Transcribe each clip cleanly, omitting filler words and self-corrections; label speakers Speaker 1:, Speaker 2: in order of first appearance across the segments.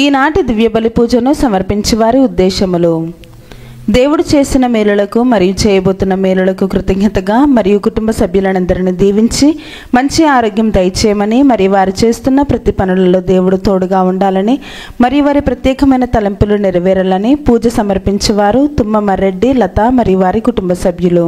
Speaker 1: ఈనాటి దివ్య బలి పూజను సమర్పించే వారి ఉద్దేశములు: దేవుడు చేసిన మేలులకు మరియు చేయబోతున్న మేలులకు కృతజ్ఞతగా మరియు కుటుంబ సభ్యులందరినీ దీవించి మంచి ఆరోగ్యం దయచేయమని, మరియు వారు చేస్తున్న ప్రతి పనులలో దేవుడు తోడుగా ఉండాలని, మరియు వారి ప్రత్యేకమైన తలంపులు నెరవేరాలని పూజ సమర్పించేవారు తుమ్మమరెడ్డి లత మరియు వారి కుటుంబ సభ్యులు.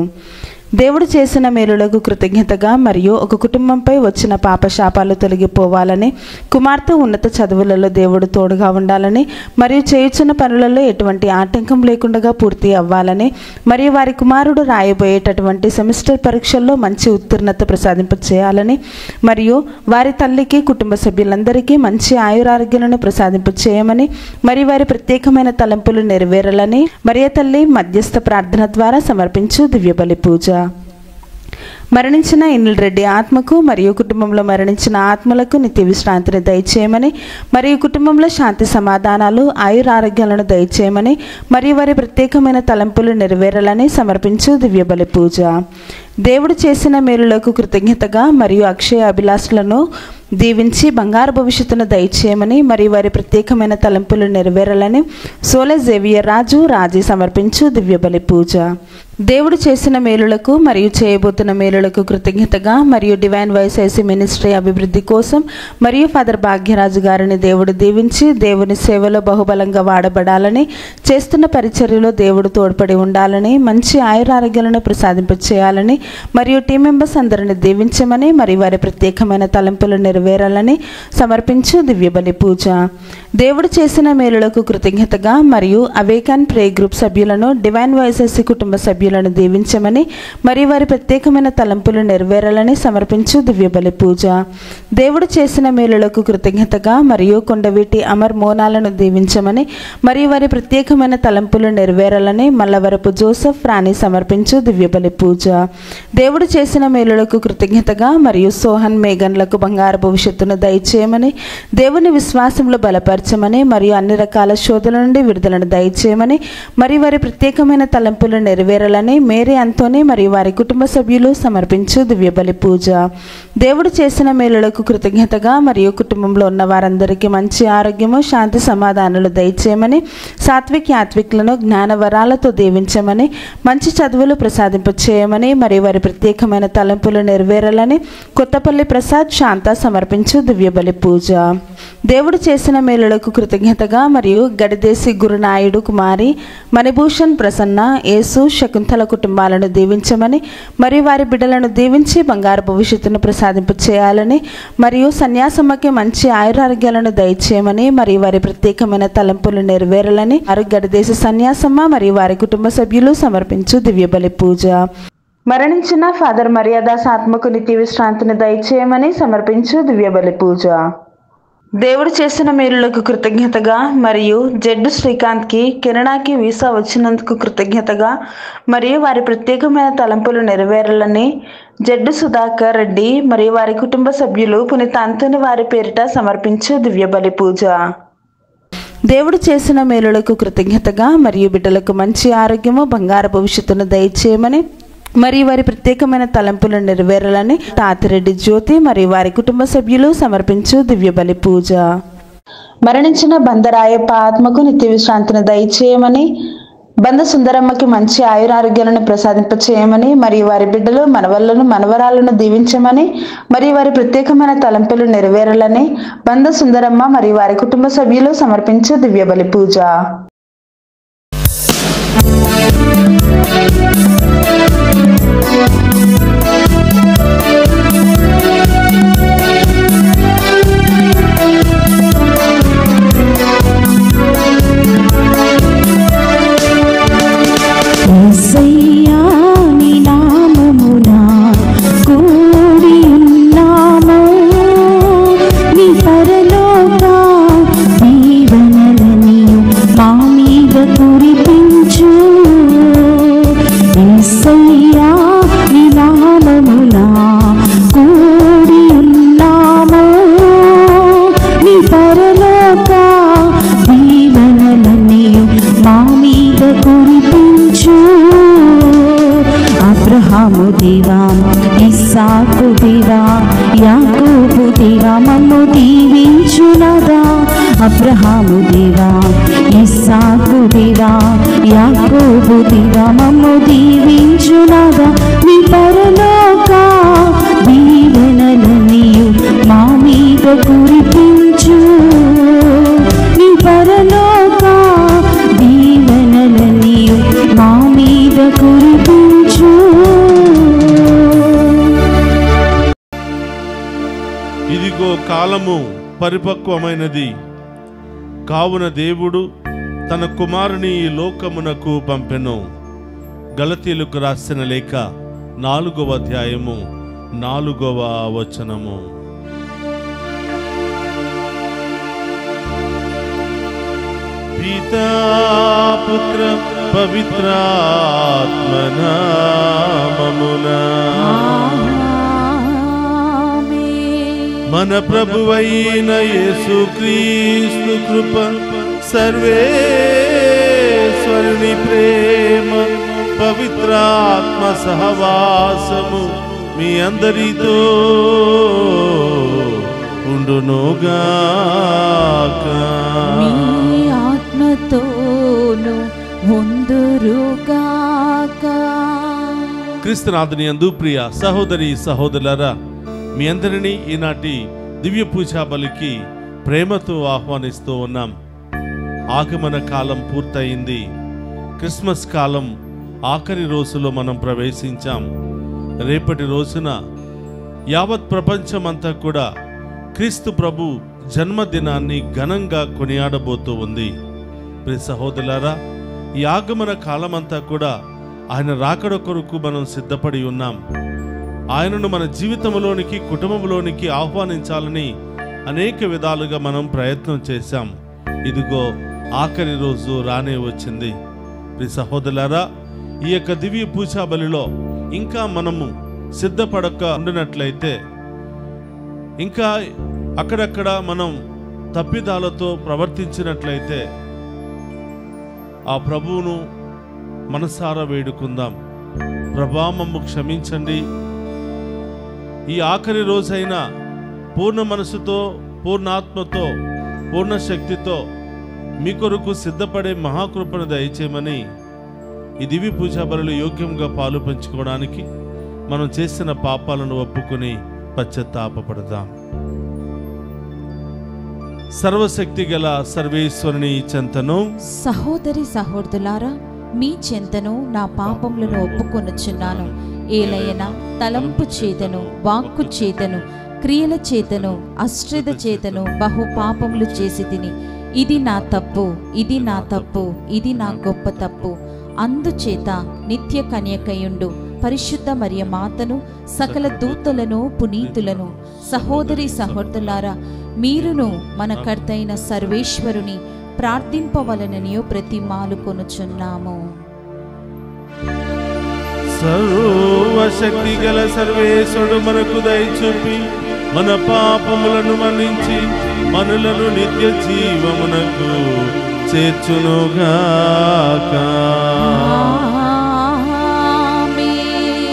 Speaker 1: దేవుడు చేసిన మేలులకు కృతజ్ఞతగా మరియు ఒక కుటుంబంపై వచ్చిన పాపశాపాలు తొలగిపోవాలని, కుమార్తె ఉన్నత చదువులలో దేవుడు తోడుగా ఉండాలని, మరియు చేయుచున్న పనులలో ఎటువంటి ఆటంకం లేకుండా పూర్తి అవ్వాలని, మరియు వారి కుమారుడు రాయబోయేటటువంటి సెమిస్టర్ పరీక్షల్లో మంచి ఉత్తీర్ణత ప్రసాదింపచేయాలని, మరియు వారి తల్లికి కుటుంబ సభ్యులందరికీ మంచి ఆయురారోగ్యాలను ప్రసాదింపచేయమని, మరియు వారి ప్రత్యేకమైన తలంపులు నెరవేరాలని మరియ తల్లి మధ్యస్థ ప్రార్థన ద్వారా సమర్పించు దివ్య బలి పూజ. మరణించిన ఇనిల్ రెడ్డి ఆత్మకు మరియు కుటుంబంలో మరణించిన ఆత్మలకు నిత్య విశ్రాంతిని దయచేయమని, మరియు కుటుంబంలో శాంతి సమాధానాలు ఆయురారోగ్యాలను దయచేయమని, మరియు వారి ప్రత్యేకమైన తలంపులు నెరవేరాలని సమర్పించు దివ్య బలి పూజ. దేవుడు చేసిన మేలులకు కృతజ్ఞతగా మరియు అక్షయ అభిలాషలను దీవించి బంగారు భవిష్యత్తును దయచేయమని, మరియు వారి ప్రత్యేకమైన తలంపులు నెరవేరాలని సోలె జేవియర్ రాజు రాజీ సమర్పించు దివ్య బలి పూజ. దేవుడు చేసిన మేలులకు మరియు చేయబోతున్న మేలులకు కృతజ్ఞతగా మరియు డివైన్ వాయిస్ ఐసీ మినిస్ట్రీ అభివృద్ధి కోసం మరియు ఫాదర్ భాగ్యరాజు గారిని దేవుడు దీవించి దేవుని సేవలో బహుబలంగా వాడబడాలని, చేస్తున్న పరిచర్యలో దేవుడు తోడ్పడి ఉండాలని, మంచి ఆయురారోగ్యాలను ప్రసాదింపచేయాలని, మరియు టీం మెంబర్స్ అందరిని దీవించమని, మరియు వారి ప్రత్యేకమైన తలంపులు నెరవేరాలని సమర్పించు దివ్య బలి పూజ. దేవుడు చేసిన మేలులకు కృతజ్ఞతగా మరియు అవేకాన్ ప్రే గ్రూప్ సభ్యులను, డివైన్ వాయిస్ ఐసీ కుటుంబ సభ్యులను దీవించమని, మరియు వారి ప్రత్యేకమైన తలంపులు నెరవేరాలని సమర్పించు దివ్య బలి పూజ. దేవుడు చేసిన మేలులకు కృతజ్ఞతగా మరియు కొండవీటి అమర్ మోనాలను దీవించమని, మరియు వారి ప్రత్యేకమైన తలంపులు నెరవేరాలని మల్లవరపు జోసెఫ్ రాణి సమర్పించు దివ్య బలి పూజ. దేవుడు చేసిన మేలులకు కృతజ్ఞతగా మరియు సోహన్ మేఘన్లకు బంగారు భవిష్యత్తును దయచేయమని, దేవుని విశ్వాసంలో బలపరచమని, మరియు అన్ని రకాల శోధల నుండి విడుదలను దయచేయమని, మరియు వారి ప్రత్యేకమైన తలంపులు నెరవేరాలని మేరీ అంతోని మరియు వారి కుటుంబ సభ్యులు సమర్పించు దివ్య బలి పూజ. దేవుడు చేసిన మేలులకు కృతజ్ఞతగా మరియు కుటుంబంలో ఉన్న వారందరికీ మంచి ఆరోగ్యము శాంతి సమాధానాలు దయచేయమని, సాత్విక్ యాత్విక్లను జ్ఞాన వరాలతో దీవించమని, మంచి చదువులు ప్రసాదింపచేయమని, మరియు వారి ప్రత్యేకమైన తలంపులు నెరవేరాలని కొత్తపల్లి ప్రసాద్ శాంత సమర్పించు దివ్య బలి పూజ. దేవుడు చేసిన మేలులకు కృతజ్ఞతగా మరియు గడిదేశి గురునాయుడు కుమారి మణిభూషణ్ ప్రసన్న యేసు శకుంతల కుటుంబాలను దీవించమని, మరియు వారి బిడ్డలను దీవించి బంగారు భవిష్యత్తును ప్రసాదింపచేయాలని, మరియు సన్యాసమ్మకి మంచి ఆయురారోగ్యాలను దయచేయమని, మరియు వారి ప్రత్యేకమైన తలంపులు నెరవేరాలని గడిదేశి సన్యాసమ్మ మరియు వారి కుటుంబ సభ్యులు సమర్పించు దివ్య బలి పూజ. మరణించిన ఫాదర్ మర్యాదాస్ ఆత్మకు నిత్య విశ్రాంతిని దయచేయమని సమర్పించు దివ్య బలి పూజ. దేవుడు చేసిన మేలులకు కృతజ్ఞతగా మరియు జడ్డు శ్రీకాంత్కి కెనడాకి వీసా వచ్చినందుకు కృతజ్ఞతగా మరియు వారి ప్రత్యేకమైన తలంపులు నెరవేరాలని జడ్డు సుధాకర్ రెడ్డి మరియు వారి కుటుంబ సభ్యులు పునీత అంతోని వారి పేరిట సమర్పించు దివ్య బలి పూజ. దేవుడు చేసిన మేలులకు కృతజ్ఞతగా మరియు బిడ్డలకు మంచి ఆరోగ్యము బంగారు భవిష్యత్తును దయచేయమని, మరియు వారి ప్రత్యేకమైన తలంపులు నెరవేరాలని తాతిరెడ్డి జ్యోతి మరియు వారి కుటుంబ సభ్యులు సమర్పించు దివ్య బలి పూజ. మరణించిన బందరాయప్ప ఆత్మకు నిత్య విశ్రాంతిని దయచేయమని, బంద సుందరమ్మకి మంచి ఆయురారోగ్యాలను ప్రసాదింపచేయమని, మరియు వారి బిడ్డలు మనవళ్లను మనవరాలను దీవించమని, మరియు వారి ప్రత్యేకమైన తలంపులు నెరవేరాలని బంద సుందరమ్మ మరియు వారి కుటుంబ సభ్యులు సమర్పించు దివ్య బలి పూజ. అబ్రహాము దేవా, ఇస్సాకు దేవా, యాకోబు దేవా, మమ్ము దీవించునదా. అబ్రహాము దేవా, ఇస్సాకు దేవా, యాకోబు దేవా, మమ్ము దీవించునాదా. నీ పరలోక దీవెనలన్నీయు మా మీద కురిపించు. నీ పరలోక దీవెనలన్నీయు మా మీద కురిపించు.
Speaker 2: ఇదిగో కాలము పరిపక్వమైనది, కావున దేవుడు తన కుమారుని ఈ లోకమునకు పంపెను. గలతీయులకు రాసిన లేఖ 4వ అధ్యాయము 4వ వచనము. పితా పుత్ర పవిత్రాత్మ నామమున మన ప్రభువైన యేసుక్రీస్తు కృప, సర్వేశ్వరుని ప్రేమ, పవిత్రాత్మ సహవాసము మీ అందరితో ఉండునుగాక.
Speaker 1: మీ ఆత్మతోను ఉందురుగాక.
Speaker 2: క్రీస్తునాథుని యందు ప్రియ సహోదరి సహోదరులారా, మీ అందరినీ ఈనాటి దివ్య పూజా బలికి ప్రేమతో ఆహ్వానిస్తూ ఉన్నాం. ఆగమన కాలం పూర్తయింది. క్రిస్మస్ కాలం ఆఖరి రోజులో మనం ప్రవేశించాం. రేపటి రోజున యావత్ ప్రపంచమంతా కూడా క్రీస్తు ప్రభు జన్మదినాన్ని ఘనంగా కొనియాడబోతూ ఉంది. ప్రియ సహోదరులారా, ఈ ఆగమన కాలమంతా కూడా ఆయన రాకడ కొరకు మనం సిద్ధపడి ఉన్నాం. ఆయనను మన జీవితంలోనికి, కుటుంబంలోనికి ఆహ్వానించాలని అనేక విధాలుగా మనం ప్రయత్నం చేశాం. ఇదిగో ఆఖరి రోజు రానే వచ్చింది. ప్రియ సహోదరులారా, ఈ యొక్క దివ్య పూజా బలిలో ఇంకా మనము సిద్ధపడక ఉండినట్లయితే, ఇంకా అక్కడక్కడ మనం తప్పిదాలతో ప్రవర్తించినట్లయితే ఆ ప్రభువును మనసారా వేడుకుందాం. ప్రభా, మమ్ము క్షమించండి. ఈ ఆఖరి రోజైనా పూర్ణ మనసుతో, పూర్ణాత్మతో, పూర్ణ శక్తితో మీ కొరకు సిద్ధపడే మహాకృపను దయచేయమని ఈ దివ్య పూజా బలులు యోగ్యంగా పాలు పంచుకోవడానికి మనం చేసిన పాపాలను ఒప్పుకొని పశ్చాత్తాపపడదాం. సర్వశక్తి గల సర్వేశ్వరుని చెంతను,
Speaker 1: సహోదరి సహోదరులారా, మీ చెంతను నా పాపములను ఒప్పుకొనుచున్నాను. ఏలయనా తలంపు చేతను, వాక్కు చేతను, క్రియల చేతను, అశ్రద్ధ చేతను బహు పాపములు చేసి తిని. ఇది నా తప్పు, ఇది నా తప్పు, ఇది నా గొప్ప తప్పు. అందుచేత నిత్య కన్యకయుండు పరిశుద్ధ మరియ మాతను, సకల దూతలను, పునీతులను, సహోదరి సహోదరులారా, మీరును మన కర్తైన సర్వేశ్వరుని ప్రార్థింపవలనని ప్రతిమాలు కొనుచున్నాము.
Speaker 2: సర్వశక్తి గల సర్వేశ్వరుడు మనకు దయచూపి మన పాపములను మన్నించి మనలను నిత్య జీవమునకు చేర్చునుగాక.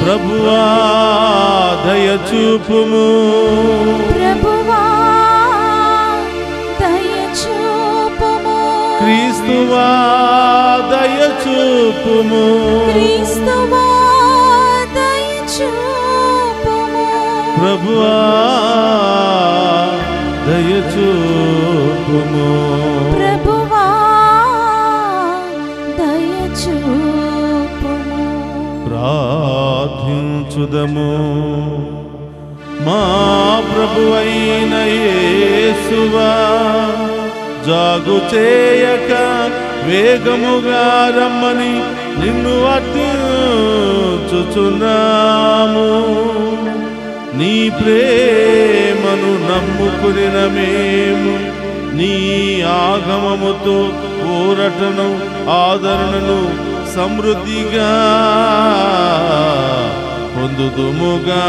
Speaker 2: ప్రభువా దయచూపుము,
Speaker 1: ప్రభువా దయచూపుము,
Speaker 2: క్రీస్తువా దయచూపుము,
Speaker 1: క్రీస్తువా దయచూపుము,
Speaker 2: ప్రభువా దయచూపుము,
Speaker 1: ప్రభువా దయచూపుము.
Speaker 2: ప్రార్థించుదము. మా ప్రభువైన యేసువా, జాగు చేయక వేగముగా రమ్మని నిన్ను అర్థించుచున్నాము. నీ ప్రేమను నమ్ముకునిన మేము నీ ఆగమముతో ఊరటను, ఆదరణను సమృద్ధిగా పొందుదుముగాక.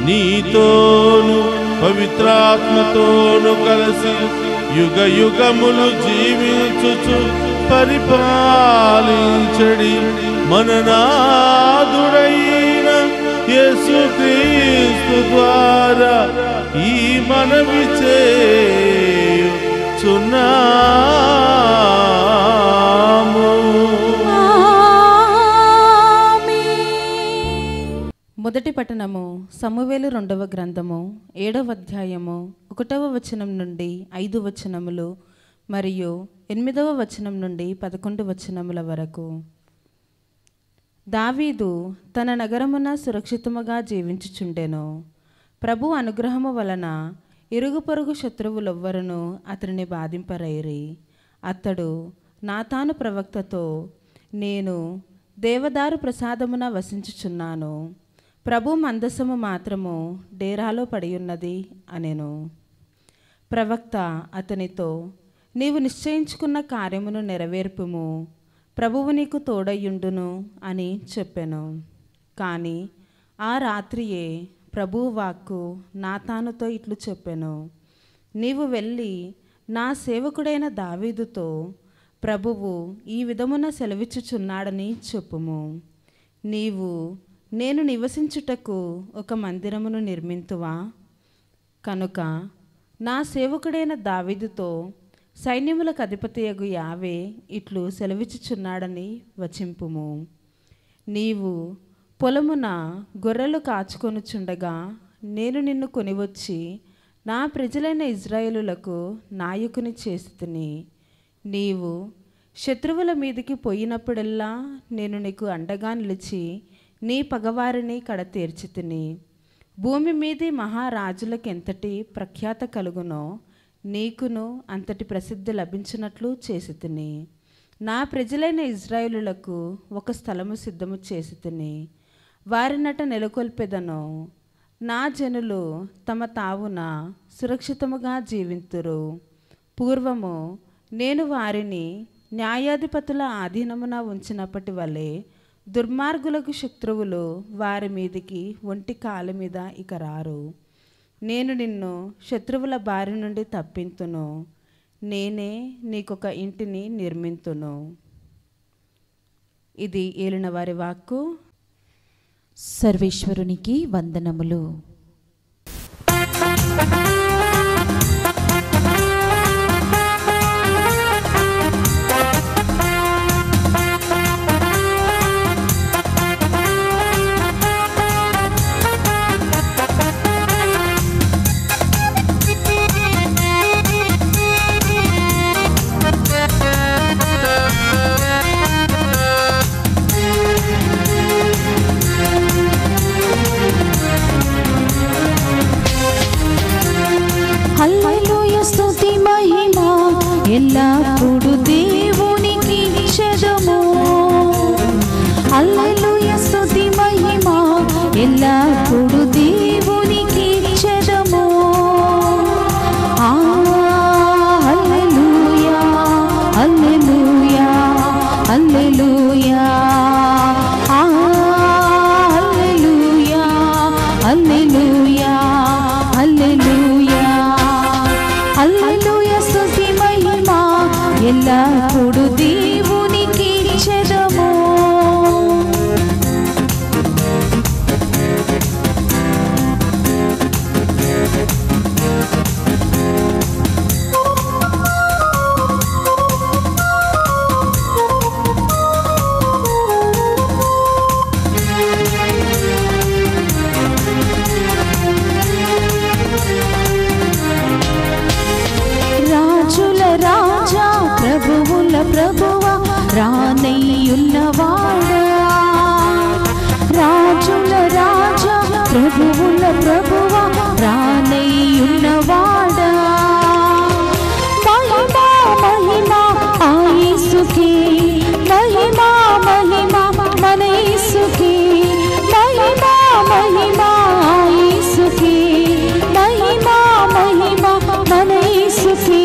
Speaker 2: నీతోను పవిత్రాత్మతోను కలిసి యుగ యుగములు జీవించుచు పరిపాలించడి మన నాథుడైన యేసుక్రీస్తు ద్వారా ఈ మనవి చేయుచున్నాము.
Speaker 1: మొదటి పట్టణము సమూవేలు 2వ గ్రంథము 7వ అధ్యాయము 1వ వచనం నుండి 5 వచనములు మరియు 8వ వచనం నుండి 11 వచనముల వరకు. దావీదు తన నగరమున సురక్షితముగా జీవించుచుండెను. ప్రభు అనుగ్రహము వలన ఇరుగు పొరుగు శత్రువులెవ్వరును అతనిని బాధింపరైరి. అతడు నాతాను ప్రవక్తతో, నేను దేవదారు ప్రసాదమున వసించుచున్నాను, ప్రభు మందసము మాత్రము డేరాలో పడియున్నది అనెను. ప్రవక్త అతనితో, నీవు నిశ్చయించుకున్న కార్యమును నెరవేర్పుము, ప్రభువు నీకు తోడయ్యుండును అని చెప్పెను. కానీ ఆ రాత్రియే ప్రభువు వాక్కు నాతానుతో ఇట్లు చెప్పెను, నీవు వెళ్ళి నా సేవకుడైన దావీదుతో, ప్రభువు ఈ విధమున సెలవిచ్చుచున్నాడని చెప్పుము. నీవు నేను నివసించుటకు ఒక మందిరమును నిర్మింతువా? కనుక నా సేవకుడైన దావీదుతో సైన్యములకు అధిపతియగు యావే ఇట్లు సెలవిచ్చుచున్నాడని వచింపుము. నీవు పొలమున గొర్రెలు కాచుకొనుచుండగా నేను నిన్ను కొనివచ్చి నా ప్రజలైన ఇజ్రాయేలులకు నాయకుని చేసితిని. నీవు శత్రువుల మీదికి పోయినప్పుడెల్లా నేను నీకు అండగా నిలిచి నీ పగవారిని కడతీర్చితిని. భూమి మీది మహారాజులకెంతటి ప్రఖ్యాత కలుగునో నీకును అంతటి ప్రసిద్ధి లభించినట్లు చేసితిని. నా ప్రజలైన ఇజ్రాయేలులకు ఒక స్థలము సిద్ధము చేసితిని, వారినట నెలకొల్పెదను. నా జనులు తమ తావున సురక్షితముగా జీవింతురు. పూర్వము నేను వారిని న్యాయాధిపతుల ఆధీనమున ఉంచినప్పటి వలె దుర్మార్గులకు శత్రువులు వారి మీదికి ఒంటి కాళ్ళ మీద ఇక రారు. నేను నిన్ను శత్రువుల బారి నుండి తప్పింతును, నేనే నీకొక ఇంటిని నిర్మింతును. ఇది ఏలిన వారి వాక్కు.
Speaker 3: సర్వేశ్వరునికి వందనములు. హల్లెలూయా, స్తుతి మహిమ ఎల్లప్పుడు దేవునికి ఇచ్చెదము. హల్లెలూయా, స్తుతి మహిమ ఎల్లప్పుడు దేవునికి ఇచ్చెదము. హల్లెలూయా, హల్లెలూయా, హల్లెలూయా, హల్లెలూయా, హల్లెలూయా, హల్లెలూయా, హల్లెలూయా, స్తుతి మహిమ ఎల్లప్పుడు దేవునికి ఇచ్చెదము. రాజుల రాజా, ప్రభువుల ప్రభువా, రానయ్యున్నవాడా. రాజుల రాజా, ప్రభువుల ప్రభువా, రానయ్యున్నవాడా. మహిమా మహిమా ఆ యేసుకే, మహిమా మహిమా మన యేసుకే, మహిమా మహిమా ఆ యేసుకే, మహిమా మహిమా మన యేసుకే,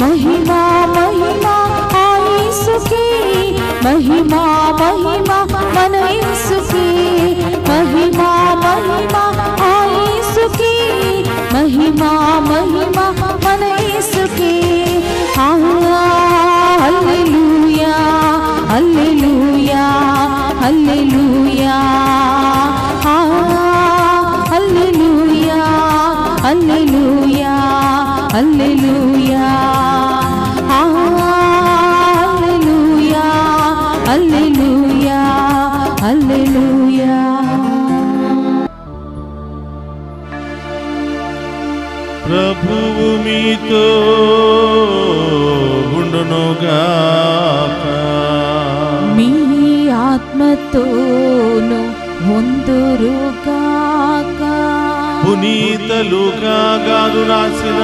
Speaker 3: మహిమా మహిమా ఆ యేసుకే, మహిమా మహిమా మన యేసుకే, మహిమా మహిమా ఆ యేసుకే, మహిమా మహిమా మన యేసుకే. హల్లెలూయా, హల్లెలూయా, హల్లెలూయా, హల్లెలూయా, హల్లెలూయా, హల్లెలూయా హల్లెలూయా హల్లెలూయా హల్లెలూయా.
Speaker 2: ప్రభువు మీతో ఉండునుగాక.
Speaker 3: మీ ఆత్మతోను ఉందురుగాక.
Speaker 2: పునీత లూకా గారు రాసిన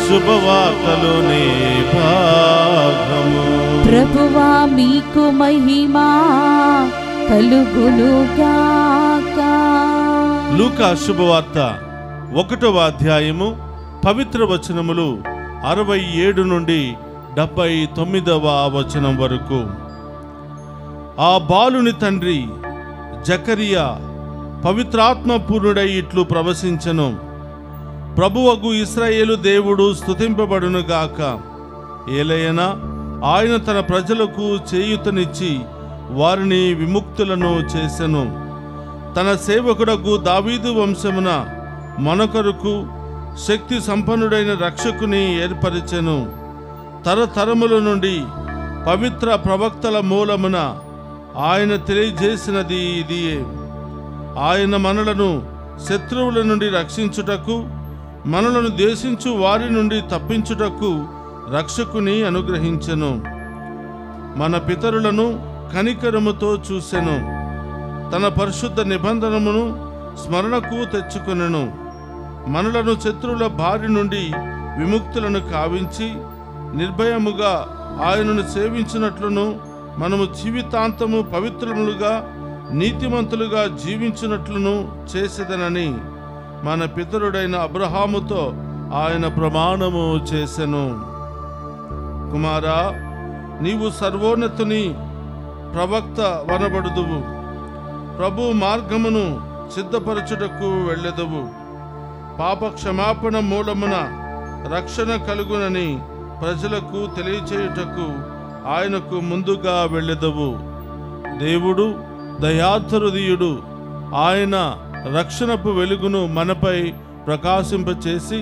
Speaker 2: శుభవార్తలోని భాగము.
Speaker 3: ప్రభువా మీకు మహిమా కలుగునుగాక.
Speaker 2: లూకా శుభవార్త 1వ అధ్యాయము పవిత్ర వచనములు 67 నుండి 79వ వచనం వరకు. ఆ బాలుని తండ్రి జకరియా పవిత్రాత్మ పూర్ణుడై ఇట్లు ప్రవశించెను. ప్రభువగు ఇశ్రాయేలు దేవుడు స్తుతింపబడునుగాక. ఏలయనా ఆయన తన ప్రజలకు చేయూతనిచ్చి వారిని విముక్తులను చేసెను. తన సేవకుడకు దావీదు వంశమున మనకొరకు శక్తి సంపన్నుడైన రక్షకుని ఏర్పరిచెను. తరతరముల నుండి పవిత్ర ప్రవక్తల మూలమున ఆయన తెలియజేసినది ఇదియే. ఆయన మనలను శత్రువుల నుండి రక్షించుటకు, మనలను దేశించు వారి నుండి తప్పించుటకు రక్షకుని అనుగ్రహించెను. మన పితరులను కనికరముతో చూసెను. తన పరిశుద్ధ నిబంధనమును స్మరణకు తెచ్చుకొనెను. మనలను శత్రువుల బారి నుండి విముక్తులను కావించి నిర్భయముగా ఆయనను సేవించినట్లును, మనము జీవితాంతము పవిత్రములుగా నీతిమంతులుగా జీవించినట్లును చేసేదనని మన పితరుడైన అబ్రహాముతో ఆయన ప్రమాణము చేసెను. కుమారా, నీవు సర్వోన్నతుని ప్రవక్త వనబడుదువు. ప్రభు మార్గమును సిద్ధపరచుటకు వెళ్ళెదవు. పాప క్షమాపణ మూలమున రక్షణ కలుగునని ప్రజలకు తెలియచేయుటకు ఆయనకు ముందుగా వెళ్ళెదవు. దేవుడు దయార్థహృదయుడు. ఆయన రక్షణపు వెలుగును మనపై ప్రకాశింపచేసి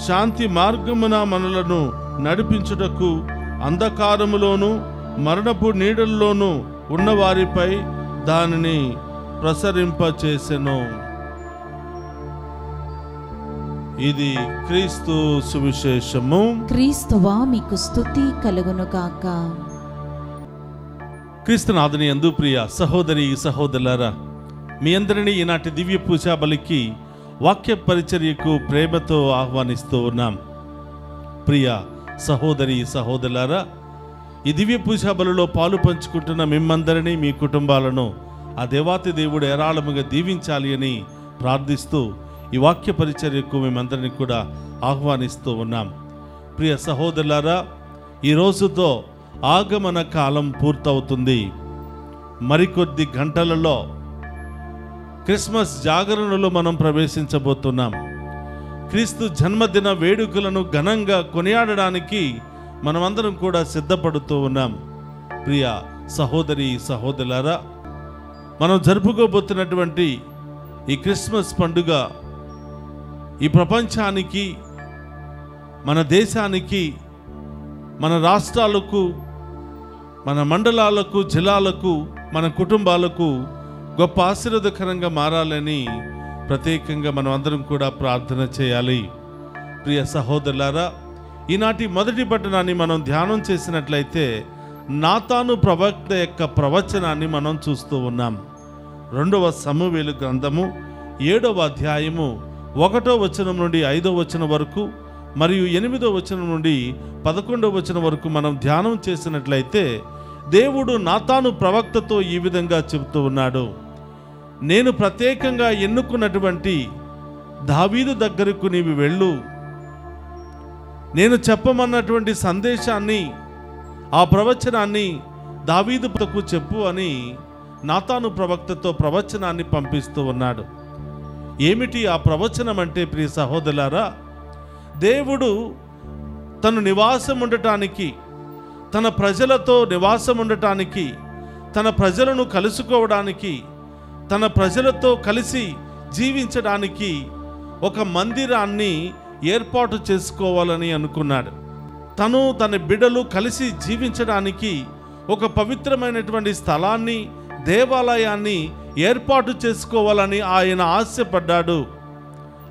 Speaker 2: శాంతి మార్గమున మనలను నడిపించుటకు అంధకారములోను మరణపు నీడల్లోనూ ఉన్నవారిపై దానిని ప్రసరింపచేసెను. ఇది క్రీస్తు సువిశేషము.
Speaker 3: క్రీస్తువా మీకు స్తుతి కలుగునుగాక.
Speaker 2: క్రీస్తునాథుని యందు ప్రియ సహోదరి సహోదరులారా, మీ అందరినీ ఈనాటి దివ్య పూజా బలికి వాక్య పరిచర్యకు ప్రేమతో ఆహ్వానిస్తూ ఉన్నాం. ప్రియ సహోదరి సహోదరులారా, ఈ దివ్య పూజా బలిలో పాలు పంచుకుంటున్న మిమ్మందరినీ, మీ కుటుంబాలను ఆ దేవాతి దేవుడు ఏరాళముగా దీవించాలి అని ప్రార్థిస్తూ ఈ వాక్య పరిచర్యకు మేమందరినీ కూడా ఆహ్వానిస్తూ ఉన్నాం. ప్రియ సహోదరులారా, ఈ రోజుతో ఆగమన కాలం పూర్తవుతుంది. మరికొద్ది గంటలలో క్రిస్మస్ జాగరణలో మనం ప్రవేశించబోతున్నాం. క్రీస్తు జన్మదిన వేడుకలను ఘనంగా కొనియాడడానికి మనమందరం కూడా సిద్ధపడుతూ ఉన్నాం. ప్రియ సహోదరి సహోదరులారా, మనం జరుపుకోబోతున్నటువంటి ఈ క్రిస్మస్ పండుగ ఈ ప్రపంచానికి, మన దేశానికి, మన రాష్ట్రాలకు, మన మండలాలకు, జిల్లాలకు, మన కుటుంబాలకు గొప్ప ఆశీర్వాదకరంగా మారాలని ప్రత్యేకంగా మనం అందరం కూడా ప్రార్థన చేయాలి. ప్రియ సహోదరులారా, ఈనాటి మొదటి పట్టణాన్ని మనం ధ్యానం చేసినట్లయితే నాతాను ప్రవక్త యొక్క ప్రవచనాన్ని మనం చూస్తూ ఉన్నాం. 2వ సమూయేలు గ్రంథము 7వ అధ్యాయము 1వ వచనం నుండి 5వ వచనం వరకు మరియు 8వ వచనం నుండి 11వ వచనం వరకు మనం ధ్యానం చేసినట్లయితే దేవుడు నాతాను ప్రవక్తతో ఈ విధంగా చెబుతూ ఉన్నాడు. నేను ప్రత్యేకంగా ఎన్నుకున్నటువంటి దావీదు దగ్గరకు నీవు వెళ్ళు. నేను చెప్పమన్నటువంటి సందేశాన్ని, ఆ ప్రవచనాన్ని దావీదుకు చెప్పు అని నాతాను ప్రవక్తతో ప్రవచనాన్ని పంపిస్తూ ఉన్నాడు. ఏమిటి ఆ ప్రవచనం అంటే ప్రియ సహోదరులారా, దేవుడు తను నివాసం ఉండటానికి, తన ప్రజలతో నివాసం ఉండటానికి, తన ప్రజలను కలుసుకోవడానికి, తన ప్రజలతో కలిసి జీవించడానికి ఒక మందిరాన్ని ఏర్పాటు చేసుకోవాలని అనుకున్నాడు. తను తన బిడ్డలు కలిసి జీవించడానికి ఒక పవిత్రమైనటువంటి స్థలాన్ని, దేవాలయాన్ని ఏర్పాటు చేసుకోవాలని ఆయన ఆశపడ్డాడు.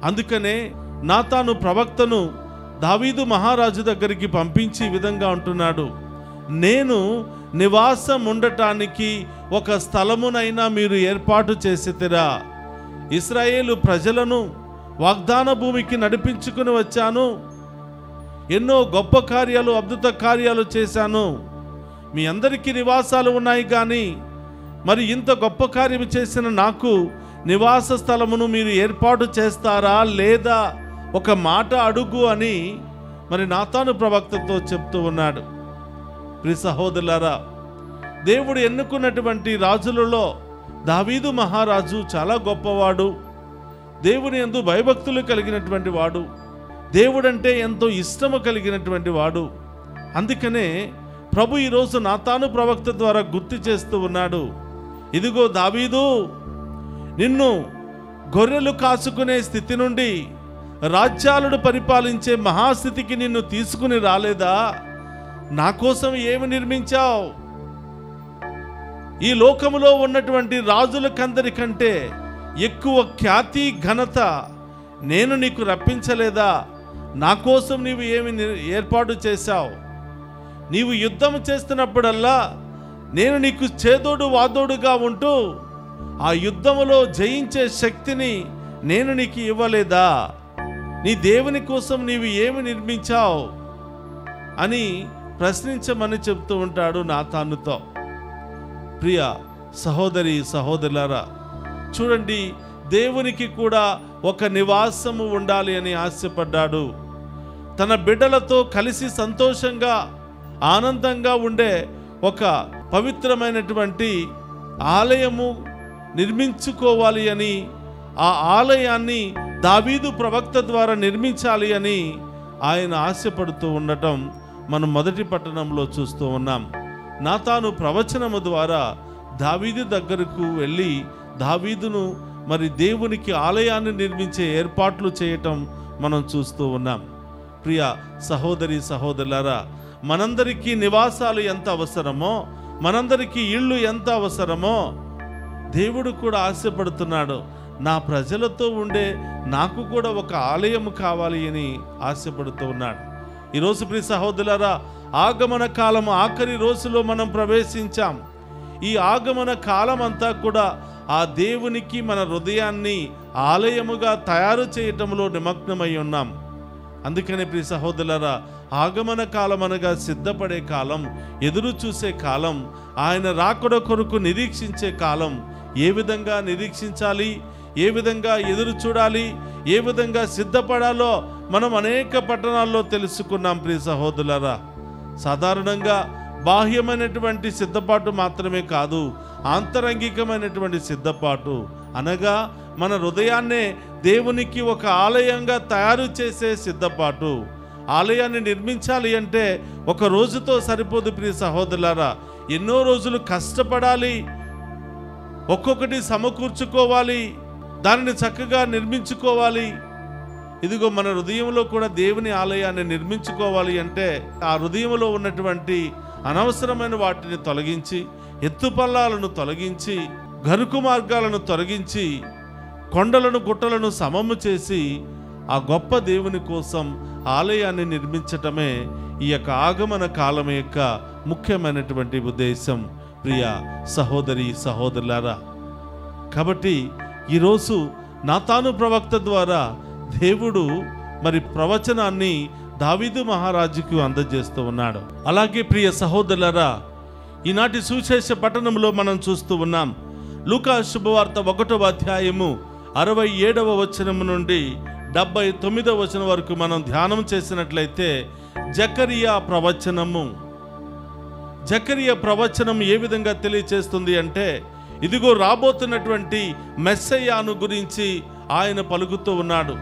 Speaker 2: అందుకనే నాతాను ప్రవక్తను దావీదు మహారాజు దగ్గరికి పంపించి ఈ విధంగా అంటున్నాడు, నేను నివాసం ఉండటానికి ఒక స్థలమునైనా మీరు ఏర్పాటు చేసితిరా? ఇశ్రాయేలు ప్రజలను వాగ్దాన భూమికి నడిపించుకుని వచ్చాను. ఎన్నో గొప్ప కార్యాలు, అద్భుత కార్యాలు చేశాను. మీ అందరికీ నివాసాలు ఉన్నాయి, కానీ మరి ఇంత గొప్ప కార్యం చేసిన నాకు నివాస స్థలమును మీరు ఏర్పాటు చేస్తారా లేదా? ఒక మాట అడుగు అని మరి నాతాను ప్రవక్తతో చెప్తూ ఉన్నాడు. ప్రియ సహోదరులారా, దేవుడు ఎన్నుకున్నటువంటి రాజులలో దావీదు మహారాజు చాలా గొప్పవాడు. దేవుని యందు భయభక్తులు కలిగినటువంటి వాడు, దేవుడంటే ఎంతో ఇష్టము కలిగినటువంటి వాడు. అందుకనే ప్రభు ఈరోజు నాతాను ప్రవక్త ద్వారా గుర్తు చేస్తూ ఉన్నాడు, ఇదిగో దావీదు, నిన్ను గొర్రెలు కాసుకునే స్థితి నుండి రాజ్యాలను పరిపాలించే మహాస్థితికి నిన్ను తీసుకుని రాలేదా? నా కోసం ఏమి నిర్మించావు? ఈ లోకములో ఉన్నటువంటి రాజులకందరికంటే ఎక్కువ ఖ్యాతి, ఘనత నేను నీకు రప్పించలేదా? నా కోసం నీవు ఏమి ఏర్పాటు చేశావు? నీవు యుద్ధం చేస్తున్నప్పుడల్లా నేను నీకు చేదోడు వాదోడుగా ఉంటూ ఆ యుద్ధములో జయించే శక్తిని నేను నీకు ఇవ్వలేదా? నీ దేవుని కోసం నీవు ఏమి నిర్మించావు అని ప్రశ్నించమని చెప్తూ ఉంటాడు నాతానుతో. ప్రియ సహోదరి సహోదరులారా, చూడండి, దేవునికి కూడా ఒక నివాసము ఉండాలి అని ఆశపడ్డాడు. తన బిడ్డలతో కలిసి సంతోషంగా ఆనందంగా ఉండే ఒక పవిత్రమైనటువంటి ఆలయము నిర్మించుకోవాలి అని, ఆ ఆలయాన్ని దావీదు ప్రవక్త ద్వారా నిర్మించాలి అని ఆయన ఆశపడుతూ ఉండటం మనం మొదటి పట్టణంలో చూస్తూ ఉన్నాం. నాతాను ప్రవచనము ద్వారా దావీదు దగ్గరకు వెళ్ళి దావీదును మరి దేవునికి ఆలయాన్ని నిర్మించే ఏర్పాట్లు చేయటం మనం చూస్తూ ఉన్నాం. ప్రియ సహోదరి సహోదరులారా, మనందరికీ నివాసాలు ఎంత అవసరమో, మనందరికీ ఇళ్ళు ఎంత అవసరమో దేవుడు కూడా ఆశపడుతున్నాడు. నా ప్రజలతో ఉండే నాకు కూడా ఒక ఆలయం కావాలి అని ఆశపడుతూ ఉన్నాడు. ఈరోజు ప్రియ సహోదరులారా, ఆగమన కాలం ఆఖరి రోజులో మనం ప్రవేశించాం. ఈ ఆగమన కాలం అంతా కూడా ఆ దేవునికి మన హృదయాన్ని ఆలయముగా తయారు చేయటంలో నిమగ్నమై ఉన్నాం. అందుకని ప్రియ సహోదరులారా, ఆగమన కాలం అనగా సిద్ధపడే కాలం, ఎదురు చూసే కాలం, ఆయన రాకడ కొరకు నిరీక్షించే కాలం. ఏ విధంగా నిరీక్షించాలి, ఏ విధంగా ఎదురు చూడాలి, ఏ విధంగా సిద్ధపడాలో మనం అనేక పట్టణాల్లో తెలుసుకున్నాం. ప్రియ సహోదరులారా, సాధారణంగా బాహ్యమైనటువంటి సిద్ధపాటు మాత్రమే కాదు, ఆంతరంగికమైనటువంటి సిద్ధపాటు అనగా మన హృదయాన్నే దేవునికి ఒక ఆలయంగా తయారు చేసే సిద్ధపాటు. ఆలయాన్ని నిర్మించాలి అంటే ఒక రోజుతో సరిపోదు ప్రియ సహోదరులారా, ఎన్నో రోజులు కష్టపడాలి, ఒక్కొక్కటి సమకూర్చుకోవాలి, దానిని చక్కగా నిర్మించుకోవాలి. ఇదిగో మన హృదయంలో కూడా దేవుని ఆలయాన్ని నిర్మించుకోవాలి అంటే ఆ హృదయంలో ఉన్నటువంటి అనవసరమైన వాటిని తొలగించి, ఎత్తుపల్లాలను తొలగించి, గరుకు మార్గాలను తొలగించి, కొండలను గుట్టలను సమము చేసి ఆ గొప్ప దేవుని కోసం ఆలయాన్ని నిర్మించటమే ఈ యొక్క ఆగమన కాలం యొక్క ముఖ్యమైనటువంటి ఉద్దేశం. ప్రియ సహోదరి సహోదరులారా, కాబట్టి ఈరోజు నాతాను ప్రవక్త ద్వారా దేవుడు మరి ప్రవచనాన్ని దావీదు మహారాజుకు అందజేస్తూ ఉన్నాడు. అలాగే ప్రియ సహోదరులారా, ఈనాటి సువిశేష పట్టణంలో మనం చూస్తూ ఉన్నాం. లూకా శుభవార్త 1వ అధ్యాయము 67వ వచనం నుండి 79వ వచనం వరకు మనం ధ్యానం చేసినట్లయితే జకరియా ప్రవచనం ఏ విధంగా తెలియచేస్తుంది అంటే, ఇదిగో రాబోతున్నటువంటి మెస్సయ్యాను గురించి ఆయన పలుకుతూ ఉన్నాడు.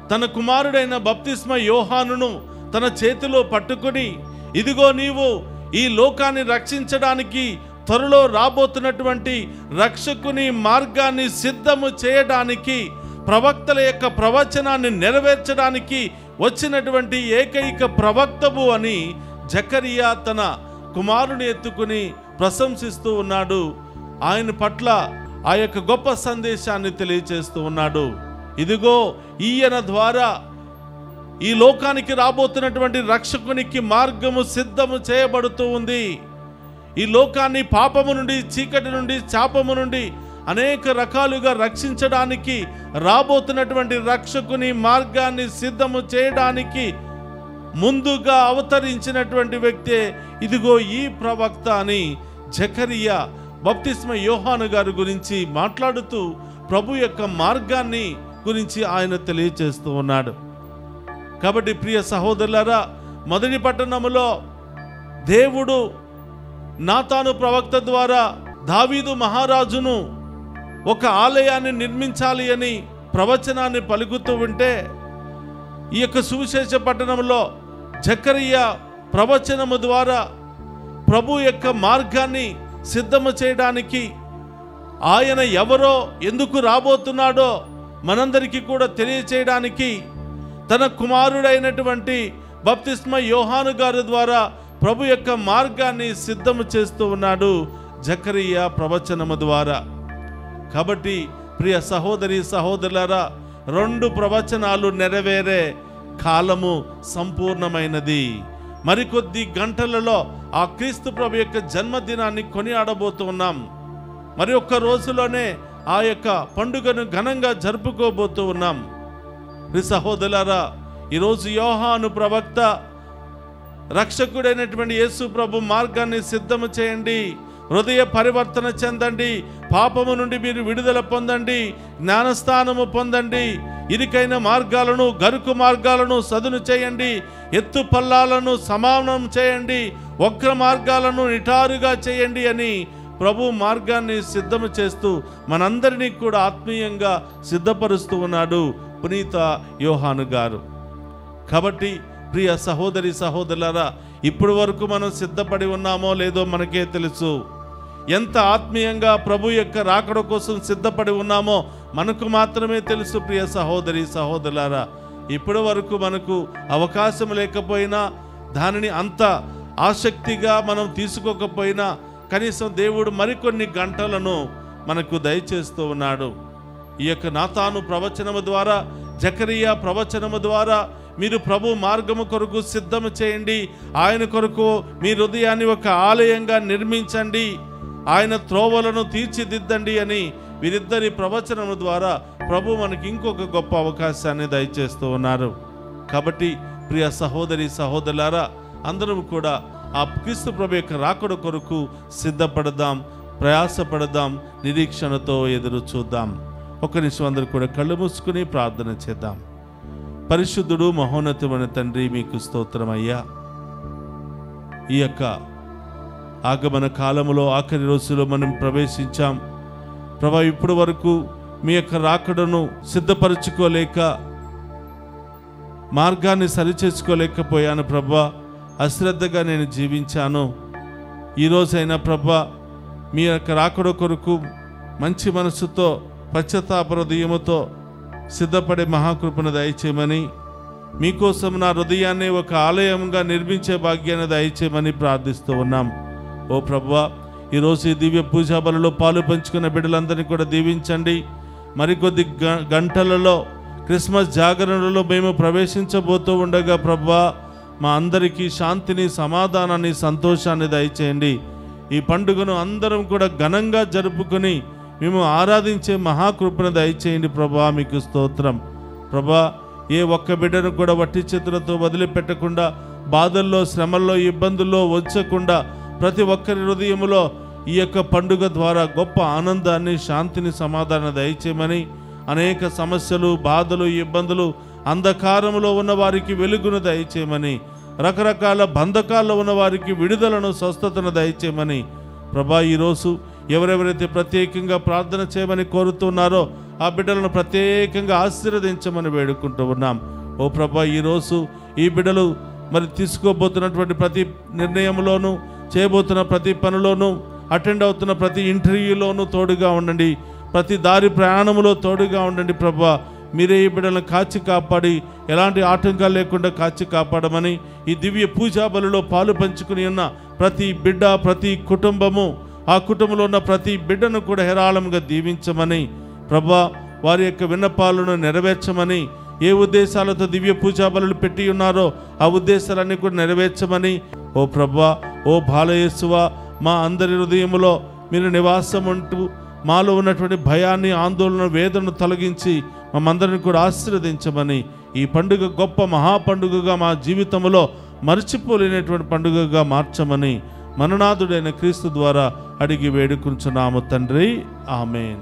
Speaker 2: తన కుమారుడైన బప్తిస్మ యోహానును తన చేతిలో పట్టుకుని, ఇదిగో నీవు ఈ లోకాన్ని రక్షించడానికి త్వరలో రాబోతున్నటువంటి రక్షకుని మార్గాన్ని సిద్ధము చేయడానికి ప్రవక్తల యొక్క ప్రవచనాన్ని నెరవేర్చడానికి వచ్చినటువంటి ఏకైక ప్రవక్తవు అని జకరియా తన కుమారుని ఎత్తుకుని ప్రశంసిస్తూ ఉన్నాడు. ఆయన పట్ల ఆ యొక్క గొప్ప సందేశాన్ని తెలియచేస్తూ ఉన్నాడు. ఇదిగో ఈయన ద్వారా ఈ లోకానికి రాబోతున్నటువంటి రక్షకునికి మార్గము సిద్ధము చేయబడుతూ ఉంది. ఈ లోకాన్ని పాపము నుండి, చీకటి నుండి, శాపము నుండి అనేక రకాలుగా రక్షించడానికి రాబోతున్నటువంటి రక్షకుని మార్గాన్ని సిద్ధము చేయడానికి ముందుగా అవతరించినటువంటి వ్యక్తే ఇదిగో ఈ ప్రవక్త అని జకరియా బప్తిస్మ యోహాను గారి గురించి మాట్లాడుతూ ప్రభు యొక్క మార్గాన్ని గురించి ఆయన తెలియచేస్తూ ఉన్నాడు. కాబట్టి ప్రియ సహోదరులారా, మొదటి పట్టణములో దేవుడు నాతాను ప్రవక్త ద్వారా దావీదు మహారాజును ఒక ఆలయాన్ని నిర్మించాలి అని ప్రవచనాన్ని పలుకుతూ ఉంటే, ఈ యొక్క సువిశేష పట్టణంలో జకరియా ప్రవచనము ద్వారా ప్రభు యొక్క మార్గాన్ని సిద్ధము చేయడానికి, ఆయన ఎవరో, ఎందుకు రాబోతున్నాడో మనందరికీ కూడా తెలియచేయడానికి తన కుమారుడైనటువంటి బప్తిస్మ యోహాను గారి ద్వారా ప్రభు యొక్క మార్గాన్ని సిద్ధము చేస్తూ ఉన్నాడు జకరియా ప్రవచనము ద్వారా. కాబట్టి ప్రియ సహోదరి సహోదరులారా, 2 ప్రవచనాలు నెరవేరే కాలము సంపూర్ణమైనది. మరికొద్ది గంటలలో ఆ క్రీస్తు ప్రభు యొక్క జన్మదినాన్ని కొనియాడబోతూ ఉన్నాం. మరి ఒక్క రోజులోనే ఆ యొక్క పండుగను ఘనంగా జరుపుకోబోతూ ఉన్నాం. సహోదరులారా, ఈరోజు యోహాను ప్రవక్త రక్షకుడైనటువంటి యేసు ప్రభు మార్గాన్ని సిద్ధము చేయండి, హృదయ పరివర్తన చెందండి, పాపము నుండి మీరు విడుదల పొందండి, జ్ఞానస్థానము పొందండి, ఇరుకైన మార్గాలను, గరుకు మార్గాలను సదును చేయండి, ఎత్తు పల్లాలను సమానం చేయండి, వక్ర మార్గాలను నిటారుగా చేయండి అని ప్రభు మార్గాన్ని సిద్ధము చేస్తూ మనందరినీ కూడా ఆత్మీయంగా సిద్ధపరుస్తూ ఉన్నాడు పునీత యోహాను గారు. కాబట్టి ప్రియ సహోదరి సహోదరులారా, ఇప్పటి వరకు మనం సిద్ధపడి ఉన్నామో లేదో మనకే తెలుసు. ఎంత ఆత్మీయంగా ప్రభు యొక్క రాకడ కోసం సిద్ధపడి ఉన్నామో మనకు మాత్రమే తెలుసు. ప్రియ సహోదరి సహోదరులారా, ఇప్పటి వరకు మనకు అవకాశం లేకపోయినా, దానిని అంత ఆసక్తిగా మనం తీసుకోకపోయినా, కనీసం దేవుడు మరికొన్ని గంటలను మనకు దయచేస్తూ ఉన్నాడు. ఈ యొక్క నాతాను ప్రవచనము ద్వారా, జకరియా ప్రవచనము ద్వారా మీరు ప్రభు మార్గము కొరకు సిద్ధము చేయండి, ఆయన కొరకు మీ హృదయాన్ని ఒక ఆలయంగా నిర్మించండి, ఆయన త్రోవలను తీర్చిదిద్దండి అని వీరిద్దరి ప్రవచనము ద్వారా ప్రభు మనకి ఇంకొక గొప్ప అవకాశాన్ని దయచేస్తూ ఉన్నారు. కాబట్టి ప్రియ సహోదరి సహోదరులారా, అందరం కూడా ఆ క్రీస్తు ప్రభు యొక్క రాకడ కొరకు సిద్ధపడదాం, ప్రయాసపడదాం, నిరీక్షణతో ఎదురు చూద్దాం. ఒక నిమిషం అందరూ కూడా కళ్ళు మూసుకుని ప్రార్థన చేద్దాం. పరిశుద్ధుడు మహోన్నతమైన తండ్రి, మీకు స్తోత్రమయ్యా. ఈ యొక్క ఆగమన కాలంలో ఆఖరి రోజులో మనం ప్రవేశించాం ప్రభా. ఇప్పటి వరకు మీ యొక్క రాకడను సిద్ధపరచుకోలేక, మార్గాన్ని సరిచేసుకోలేకపోయాను ప్రభా. అశ్రద్ధగా నేను జీవించాను. ఈరోజైనా ప్రభా, మీ యొక్క రాకడ కొరకు మంచి మనసుతో, పశ్చాత్తాప హృదయముతో సిద్ధపడే మహాకృపను దయచేయమని, మీకోసం నా హృదయాన్ని ఒక ఆలయంగా నిర్మించే భాగ్యాన్ని దయచేయమని ప్రార్థిస్తూ ఉన్నాం. ఓ ప్రభువా, ఈరోజు ఈ దివ్య పూజా బలిలో పాలు పంచుకున్న బిడ్డలందరినీ కూడా దీవించండి. మరికొద్ది గంటలలో క్రిస్మస్ జాగరణలో మేము ప్రవేశించబోతూ ఉండగా ప్రభువా, మా అందరికీ శాంతిని, సమాధానాన్ని, సంతోషాన్ని దయచేయండి. ఈ పండుగను అందరం కూడా ఘనంగా జరుపుకొని మేము ఆరాధించే మహాకృపను దయచేయండి ప్రభువా. మీకు స్తోత్రం ప్రభువా. ఏ ఒక్క బిడ్డను కూడా వట్టి చేతులతో వదిలిపెట్టకుండా, బాధల్లో, శ్రమల్లో, ఇబ్బందుల్లో ఉంచకుండా ప్రతి ఒక్కరి హృదయములో ఈ యొక్క పండుగ ద్వారా గొప్ప ఆనందాన్ని, శాంతిని, సమాధానం దయచేయమని, అనేక సమస్యలు, బాధలు, ఇబ్బందులు, అంధకారంలో ఉన్న వారికి వెలుగును దయచేయమని, రకరకాల బంధకాల్లో ఉన్న వారికి విడుదలను, స్వస్థతను దయచేయమని ప్రభా. ఈరోజు ఎవరెవరైతే ప్రత్యేకంగా ప్రార్థన చేయమని కోరుతున్నారో ఆ బిడ్డలను ప్రత్యేకంగా ఆశీర్వదించమని వేడుకుంటూ ఉన్నాం. ఓ ప్రభా, ఈరోజు ఈ బిడ్డలు మరి తీసుకోబోతున్నటువంటి ప్రతి నిర్ణయంలోనూ, చేయబోతున్న ప్రతి పనిలోనూ, అటెండ్ అవుతున్న ప్రతి ఇంటర్వ్యూలోనూ తోడుగా ఉండండి. ప్రతి దారి ప్రయాణంలో తోడుగా ఉండండి ప్రభా. మీరే ఈ బిడ్డలను కాచి కాపాడి ఎలాంటి ఆటంకాలు లేకుండా కాచి కాపాడమని, ఈ దివ్య పూజా బలిలో పాలు పంచుకుని ఉన్న ప్రతి బిడ్డ, ప్రతి కుటుంబము, ఆ కుటుంబంలో ఉన్న ప్రతి బిడ్డను కూడా హేరాళంగా దీవించమని ప్రభా, వారి యొక్క విన్నపాలను నెరవేర్చమని, ఏ ఉద్దేశాలతో దివ్య పూజా బలులు పెట్టి ఉన్నారో ఆ ఉద్దేశాలన్నీ కూడా నెరవేర్చమని, ఓ ప్రభా, ఓ బాలయేసువా, మా అందరి హృదయములో మీరు నివాసం ఉంటూ మాలో ఉన్నటువంటి భయాన్ని, ఆందోళన, వేదనను తొలగించి మమ్మందరిని కూడా ఆశీర్వదించమని, ఈ పండుగ గొప్ప మహాపండుగగా మా జీవితంలో మర్చిపోలేనటువంటి పండుగగా మార్చమని మననాథుడైన క్రీస్తు ద్వారా అడిగి వేడుకుంటున్నాము తండ్రి. ఆమేన్.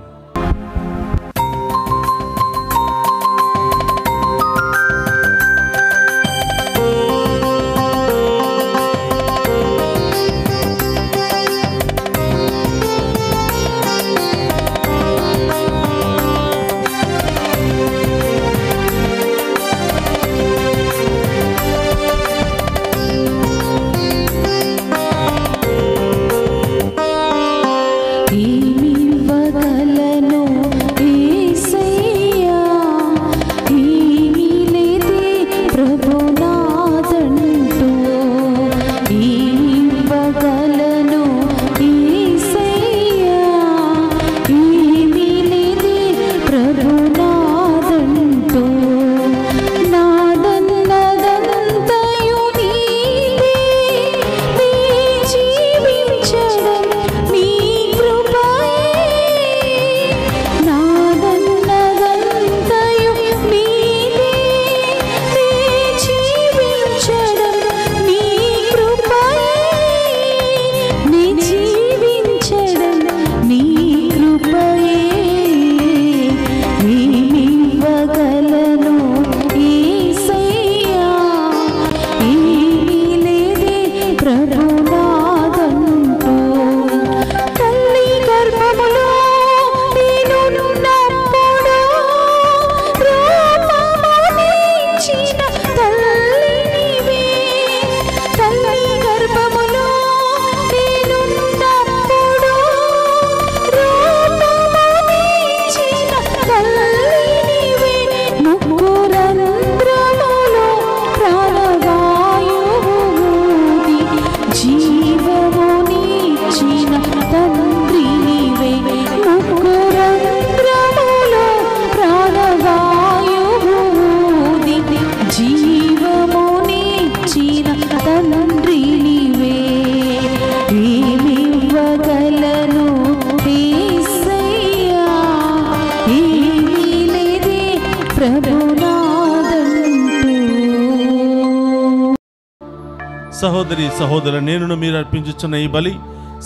Speaker 2: సహోదరి సహోదరు, నేను మీరు అర్పించుచున్న ఈ బలి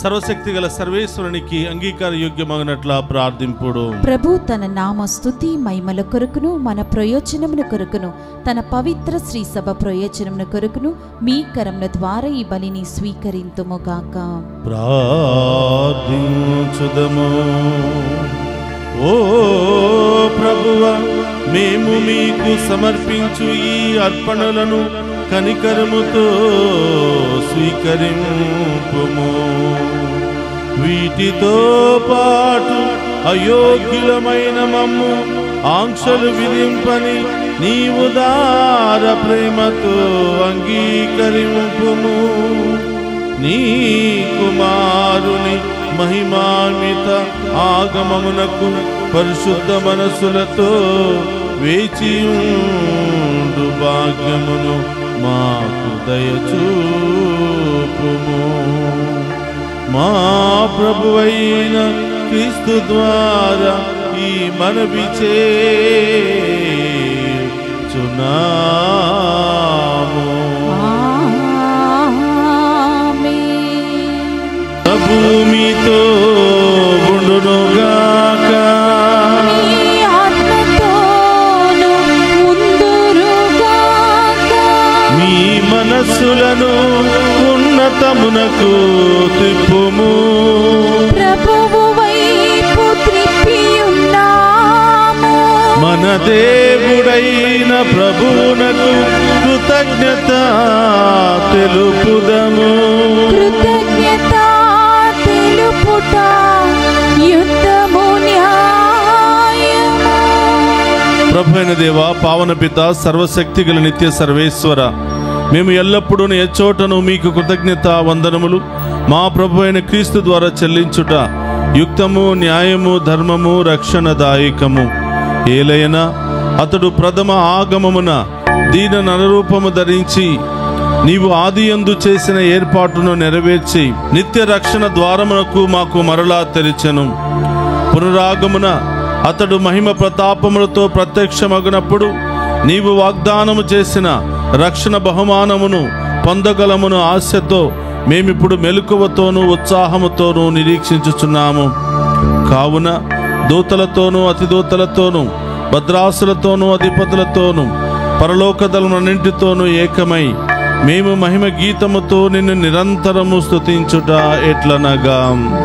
Speaker 2: సర్వశక్తి గల సర్వేశ్వరునికి అంగీకార యోగ్యమగినట్ల ప్రార్థింపుడు.
Speaker 3: ప్రభు తన నామ స్తుతి మహిమల కొరకును మన ప్రయోజనముల కొరకును తన పవిత్ర శ్రీ సభ ప్రయోజనముల కొరకును మీ కరముల ద్వారా ఈ బలిని స్వీకరింతుముగాక.
Speaker 2: ప్రార్థించుదము. ఓ ప్రభువా, మేము మీకు సమర్పించు ఈ అర్పణలను కనికరముతో స్వీకరింపుము. వీటితో పాటు అయోగ్యులమైన మమ్ము ఆంక్షలు విధింపని నీ ఉదార ప్రేమతో అంగీకరింపుము. నీ కుమారుని మహిమాన్విత ఆగమమునకు పరిశుద్ధ మనసులతో వేచియుండు భాగ్యమును మాకు దయచూపుము. మా ప్రభువైన క్రీస్తు ద్వారా ఈ మనవి చేయుచున్నాము. భూమితో ఉండునుగాక. మీ మనస్సులను ఉన్నతమునకు త్రిప్పుము.
Speaker 3: ప్రభువు వైపు త్రిప్పియున్నాము.
Speaker 2: మన దేవుడైన ప్రభువునకు కృతజ్ఞత తెలుపుదము.
Speaker 3: కృతజ్ఞత తెలుపుట యుద్ధము న్యాయము.
Speaker 2: ప్రభు అయిన దేవ, పావన పిత, సర్వశక్తి గల నిత్య సర్వేశ్వర, మేము ఎల్లప్పుడూ ఎచ్చోటను మీకు కృతజ్ఞత వందనములు మా ప్రభు అయిన క్రీస్తు ద్వారా చెల్లించుట యుక్తము, న్యాయము, ధర్మము, రక్షణదాయకము. ఏలైనా అతడు ప్రథమ ఆగమమున దీన నరరూపము ధరించి నీవు ఆదియందు చేసిన ఏర్పాటును నెరవేర్చి నిత్య రక్షణ ద్వారమునకు మాకు మరలా తెరిచెను. పునరాగమున అతడు మహిమ ప్రతాపములతో ప్రత్యక్షమగునప్పుడు నీవు వాగ్దానము చేసిన రక్షణ బహుమానమును పొందగలమును ఆశతో మేమిప్పుడు మెలకువతోనూ ఉత్సాహముతోనూ నిరీక్షించుచున్నాము. కావున దూతలతోనూ అతిదూతలతోనూ భద్రాసులతోనూ అధిపతులతోనూ పరలోకదళములన్నింటితోనూ ఏకమై మేము మహిమ గీతముతో నిన్ను నిరంతరము స్తుతించుట ఎట్లనగా,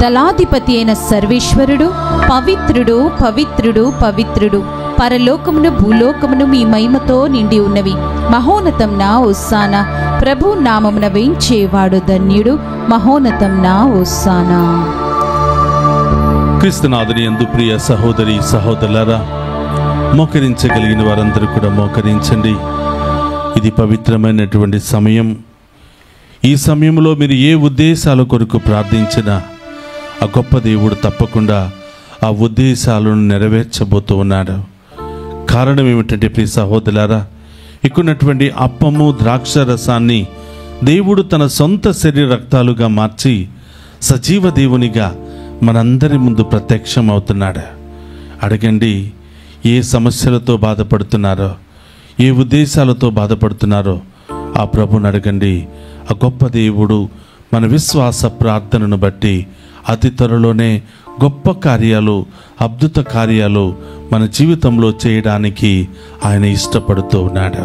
Speaker 3: దళాధిపతి అయిన సర్వేశ్వరుడు పవిత్రుడు, పవిత్రుడు, పవిత్రుడు, పరలోకమును భూలోకమును మీ మహిమతో నిండి ఉన్నవి. మహోన్నతం నా ఉస్సానా, ప్రభు నామమున వేంచేవాడు ధన్యుడు. మహోన్నతం నా ఉస్సానా.
Speaker 2: క్రీస్తునాథుని యందు ప్రియ సహోదరి సహోదరులారా, మోకరించగలిగిన వారందరూ కూడా మోకరించండి. ఇది పవిత్రమైనటువంటి సమయం. ఈ సమయంలో మీరు ఏ ఉద్దేశాల కొరకు ప్రార్థించినా ఆ గొప్ప దేవుడు తప్పకుండా ఆ ఉద్దేశాలను నెరవేర్చబోతూ ఉన్నాడు. కారణం ఏమిటంటే ప్రియ సహోదరులారా, ఇక్కడున్నటువంటి అప్పము, ద్రాక్ష రసాన్ని దేవుడు తన సొంత శరీర రక్తాలుగా మార్చి సజీవ దేవునిగా మనందరి ముందు ప్రత్యక్షం అవుతున్నాడు. అడగండి, ఏ సమస్యలతో బాధపడుతున్నారో, ఏ ఉద్దేశాలతో బాధపడుతున్నారో ఆ ప్రభుని అడగండి. ఆ గొప్ప దేవుడు మన విశ్వాస ప్రార్థనను బట్టి అతి త్వరలోనే గొప్ప కార్యాలు, అద్భుత కార్యాలు మన జీవితంలో చేయడానికి ఆయన ఇష్టపడుతూ ఉన్నాడు.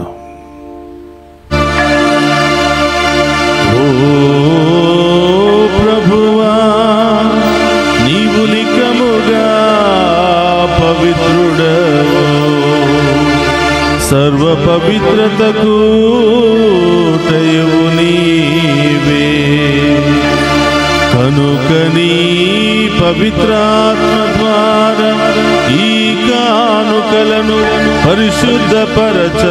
Speaker 2: ఓ ప్రభువా, నీవు నికముగా పవిత్రుడవు, సర్వ పవిత్రతకు ఊటయు నీవే. కనుక నీ పవిత్రాత్మ ద్వారా ఈ కానుకలను పరిశుద్ధపరచ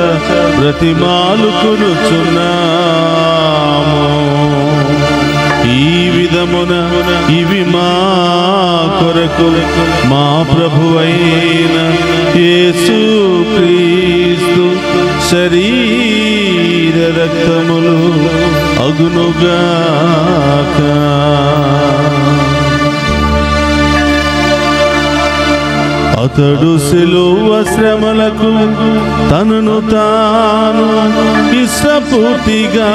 Speaker 2: బ్రతిమాలుకొనుచున్నాము. ఈ విధమున ఇవి మా కొరకు మా ప్రభువైన యేసు క్రీస్తు శరీర రక్తములు అగునుగాక. అతడు శిలువ శ్రమలకు తనను తాను ఇష్టపూర్తిగా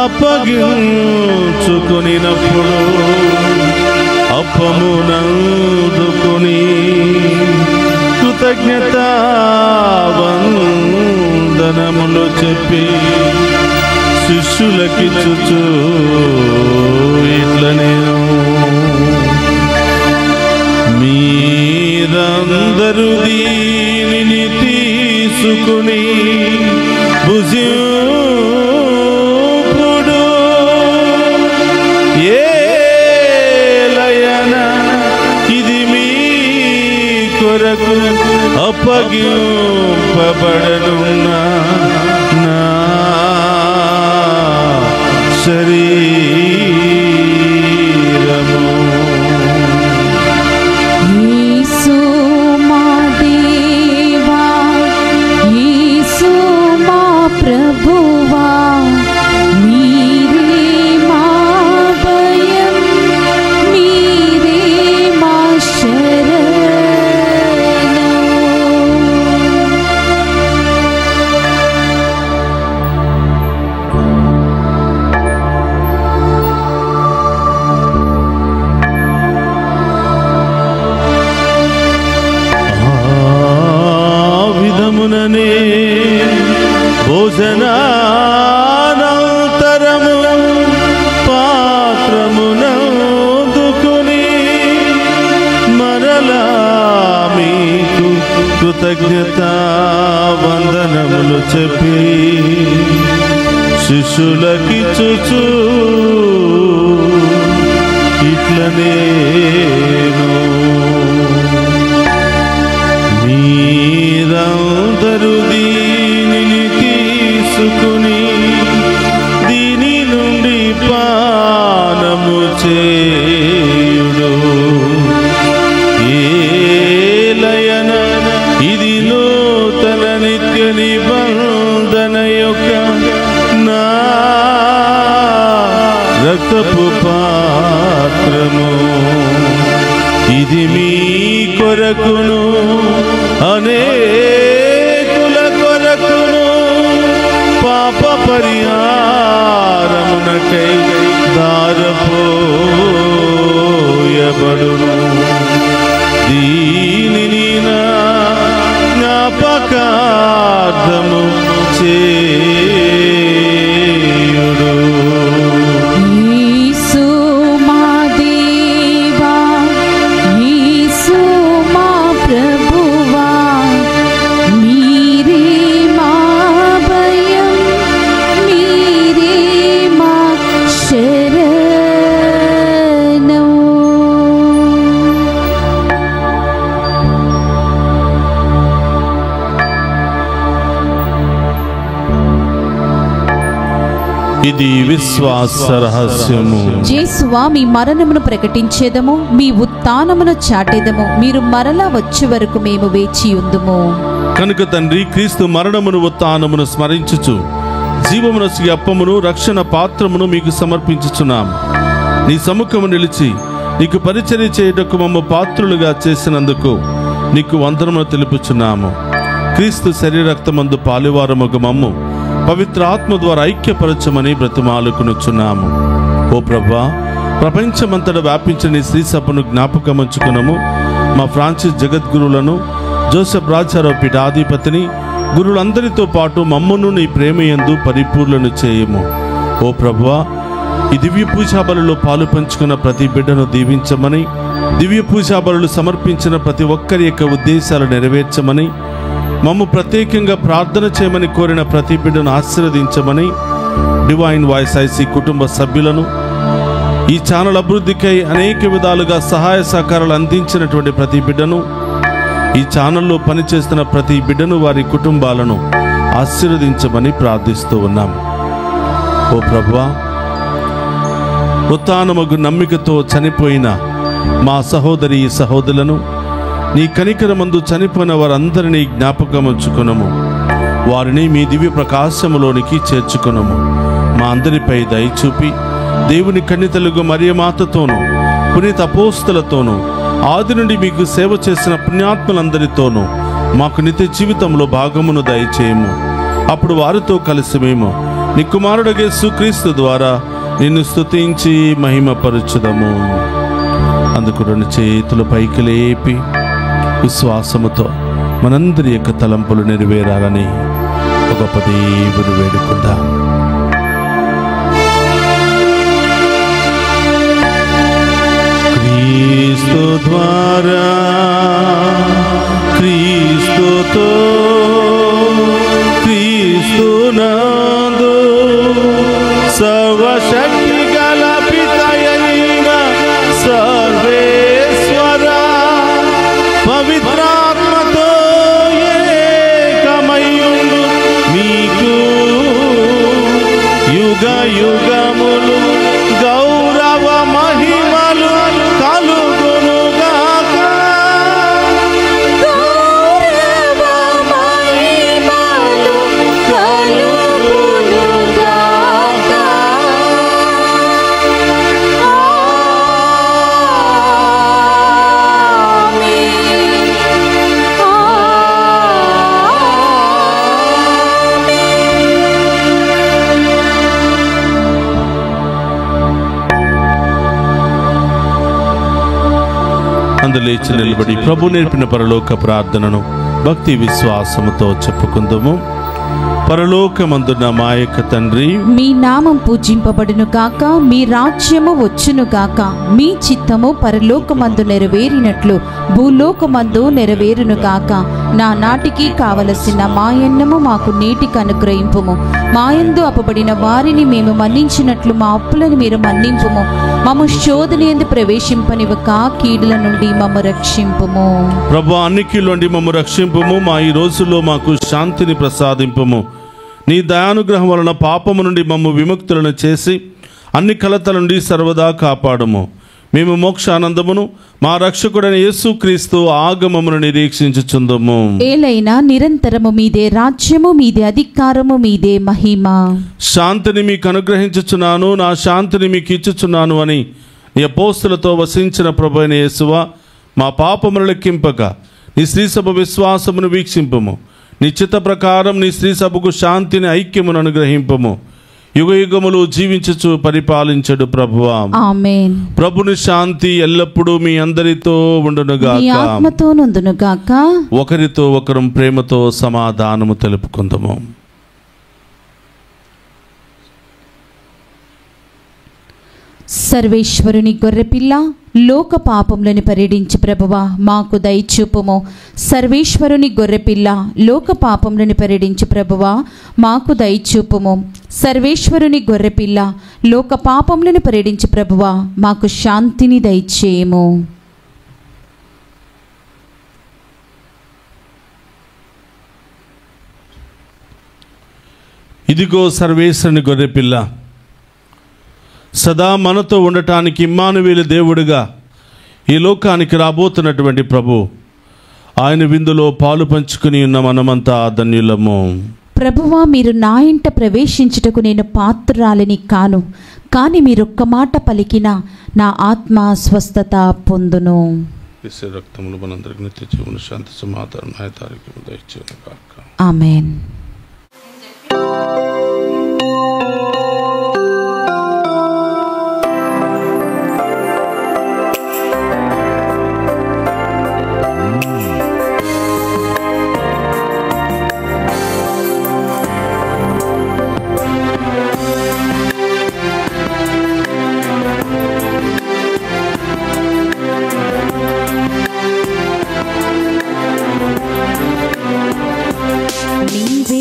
Speaker 2: అప్పగించుకొనినప్పుడు అప్పమునందుకొని కృతజ్ఞతా వందనములు చెప్పి శిష్యులకిచ్చుచు ఇట్లనే, మీరందరూ దీనిని తీసుకుని భుజింపుడు. ఏలయన ఇది మీ కొరకు అప్పగింపబడనున్న నా శరీరము.
Speaker 3: యేసు మా దేవా, యేసు మా ప్రభువా, మీరే మా భయం, మీరే మా శరణం.
Speaker 2: విధముననే భోజనానంతరము పాత్రమునందుకొని మరలా మీకు కృతజ్ఞతా వందనములు చెప్పి శిష్యులకిచ్చుచు ఇట్లనేను, మీరందరూ అందరూ దీనిని తీసుకుని దీని నుండి పానము చేయుడు. ఏలయన ఇది నూతన నిత్య నిబంధన యొక్క నా రక్తపు పాత్రము. ఇది మీ కొరకును అనేకుల కొరకును పాప పరిహారమునకై ధారపోయబడును. దీనిని నా జ్ఞాపకార్థము చేయుడు.
Speaker 3: యేసు మా దేవా, యేసు మా ప్రభువా, మీరే మా భయం, మీరే మా శరణం.
Speaker 2: ఇది విశ్వాస రహస్యము.
Speaker 3: యేసువా, మీ మరణమును ప్రకటించేదము, మీ ఉత్థానమును చాటేదము. మీరు మరలా వచ్చే వరకు మేము వేచి ఉందుము.
Speaker 2: కనుక తండ్రి, క్రీస్తు మరణమును ఉత్థానమును స్మరించుచు జీవమునొసగి అప్పమును రక్షణ పాత్రమును మీకు సమర్పించుచున్నాం. నీ సముఖము నిలిచి నీకు పరిచర్య చేయుటకు మమ్మ పాత్రులుగా చేసినందుకు నీకు వందనములు తెలుపుచున్నాము. క్రీస్తు శరీరక్తమందు పాలువారమగు మమ్ము పవిత్ర ఆత్మ ద్వారా ఐక్యపరచమని బ్రతిమాలుకునుచున్నాము. ఓ ప్రభువా, ప్రపంచమంతటా వ్యాపించిన నీ శ్రీ సభను జ్ఞాపకముంచుకునము. మా ఫ్రాన్సిస్ జగద్గురులను, జోసెఫ్ రాజారావు పీఠాధిపతిని, గురులందరితో పాటు మమ్మను నీ ప్రేమయందు పరిపూర్ణను చేయము. ఓ ప్రభువా, ఈ దివ్య పూజాబలులో పాలు పంచుకున్న ప్రతి బిడ్డను దీవించమని, దివ్య పూజాబలులు సమర్పించిన ప్రతి ఒక్కరి యొక్క ఉద్దేశాలు నెరవేర్చమని, మమ్ము ప్రత్యేకంగా ప్రార్థన చేయమని కోరిన ప్రతి బిడ్డను ఆశీర్వదించమని, డివైన్ వాయిస్ ఐసీ కుటుంబ సభ్యులను, ఈ ఛానల్ అభివృద్ధికై అనేక విధాలుగా సహాయ సహకారాలు అందించినటువంటి ప్రతి బిడ్డను, ఈ ఛానల్లో పనిచేస్తున్న ప్రతి బిడ్డను, వారి కుటుంబాలను ఆశీర్వదించమని ప్రార్థిస్తూ ఉన్నాం. ఓ ప్రభువా, ఉత్థానమగు నమ్మికతో చనిపోయిన మా సహోదరి సహోదరులను, నీ కనికరమందు చనిపోయిన వారందరినీ జ్ఞాపకం ఉంచుకునము. వారిని మీ దివ్య ప్రకాశములోనికి చేర్చుకునము. మా అందరిపై దయచూపి దేవుని కన్యతలుగు మరియమాతతోనూ పునీత అపోస్తలతోనూ ఆది నుండి మీకు సేవ చేసిన పుణ్యాత్ములందరితోనూ మాకు నిత్య జీవితంలో భాగమును దయచేయము. అప్పుడు వారితో కలిసి మేము నీ కుమారుడగే యేసుక్రీస్తు ద్వారా నిన్ను స్తుతించి మహిమపరచుదము. అందుకు రెండు చేతులు పైకి లేపి విశ్వాసముతో మనందరి యొక్క తలంపులు నెరవేరాలని ఒక గొప్ప దేవుని వేడుకుందాం. క్రీస్తు ద్వారా, క్రీస్తుతో, క్రీస్తునందు సర్వశక్తి గల పితయైన సర్వేశ్వర పవిత్రాత్మతో ఏకమయ్యుండు మీకు యుగ యుగములు గౌరవ మహిమలు కలుగునుగాక.
Speaker 3: గౌరవ మహిమలు కలుగునుగాక.
Speaker 2: అందులేచి నిలబడి ప్రభు నేర్పిన పరలోక ప్రార్థనను భక్తి విశ్వాసముతో చెప్పుకుందాము. పరలోకమందున్న మా యొక్క తండ్రి,
Speaker 3: మీ నామం పూజింపబడును గాక, మీ రాజ్యము వచ్చును గాక, మీ చిత్తము పరలోకమందు నెరవేరినట్లు భూలోకమందు నెరవేరును గాక. నా నాటికి కావలసిన మాయన్నము మాకు నేటికి అనుగ్రహింపుము. మాయందు అపబడిన వారిని మేము మన్నించినట్లు మా అప్పులను మీరు మన్నింపుము. మమ్ము శోధన యందు ప్రవేశింపనివ్వక కీడుల నుండి మమ్ము రక్షింపుము.
Speaker 2: ప్రభువా, అన్ని కీడుల నుండి మమ్ము రక్షింపుము. మా ఈ రోజుల్లో మాకు శాంతిని ప్రసాదింపుము. నీ దయానుగ్రహం వలన పాపము నుండి మమ్ము విముక్తులను చేసి అన్ని కలతల నుండి సర్వదా కాపాడుము. మేము మోక్షానందమును మా రక్షకుడైన యేసుక్రీస్తు ఆగమమును నిరీక్షించుచుందుము.
Speaker 3: ఏలైనా నిరంతరము మీదే రాజ్యము, మీదే అధికారము, మీదే మహిమ.
Speaker 2: శాంతిని మీకు అనుగ్రహించుచున్నాను, నా శాంతిని మీకు ఇచ్చుచున్నాను అని నీ అపోస్తులతో వసించిన ప్రభువైన యేసువా, మా పాపమును లెక్కింపక నీ శ్రీసభ విశ్వాసమును వీక్షింపుము. నీ చిత్త ప్రకారం నీ శ్రీసభకు శాంతిని, ఐక్యమును అనుగ్రహింపుము. యుగ యుగములు జీవించుచు పరిపాలించడు ప్రభువా.
Speaker 3: ఆమేన్.
Speaker 2: ప్రభుని శాంతి ఎల్లప్పుడూ మీ అందరితో ఉండునుగాక.
Speaker 3: మీ ఆత్మతోనుండునుగాక.
Speaker 2: ఒకరితో ఒకరం ప్రేమతో సమాధానము తెలుపుకుందాము.
Speaker 3: సర్వేశ్వరుని గొర్రెపిల్ల, లోక పాపములను పరిడించి ప్రభువా మాకు దయచూపుము. సర్వేశ్వరుని గొర్రెపిల్ల, లోక పాపములను పరిడించి ప్రభువా మాకు దయచూపుము. సర్వేశ్వరుని గొర్రెపిల్ల, లోక పాపములను పరిడించి ప్రభువా మాకు శాంతిని దయచేయము.
Speaker 2: ఇదిగో సర్వేశ్వరుని గొర్రెపిల్ల, సదా మనతో ఉండటానికి ఇమ్మానువేలు దేవుడుగా ఈ లోకానికి రాబోతున్నటువంటి ప్రభు, ఆయన విందులో పాలు పంచుకుని ఉన్న మనమంతా ధన్యులము.
Speaker 3: ప్రభువా, మీరు నా ఇంట ప్రవేశించుటకు నేను పాత్రురాలిని కాను, కానీ మీరొక్క మాట పలికిన నా ఆత్మ స్వస్థత పొందును.
Speaker 2: రక్తములు మనందరికీ నిత్య జీవన శాంతి సమాధానం దయచేయుగాక.
Speaker 3: ఆమేన్. నీవే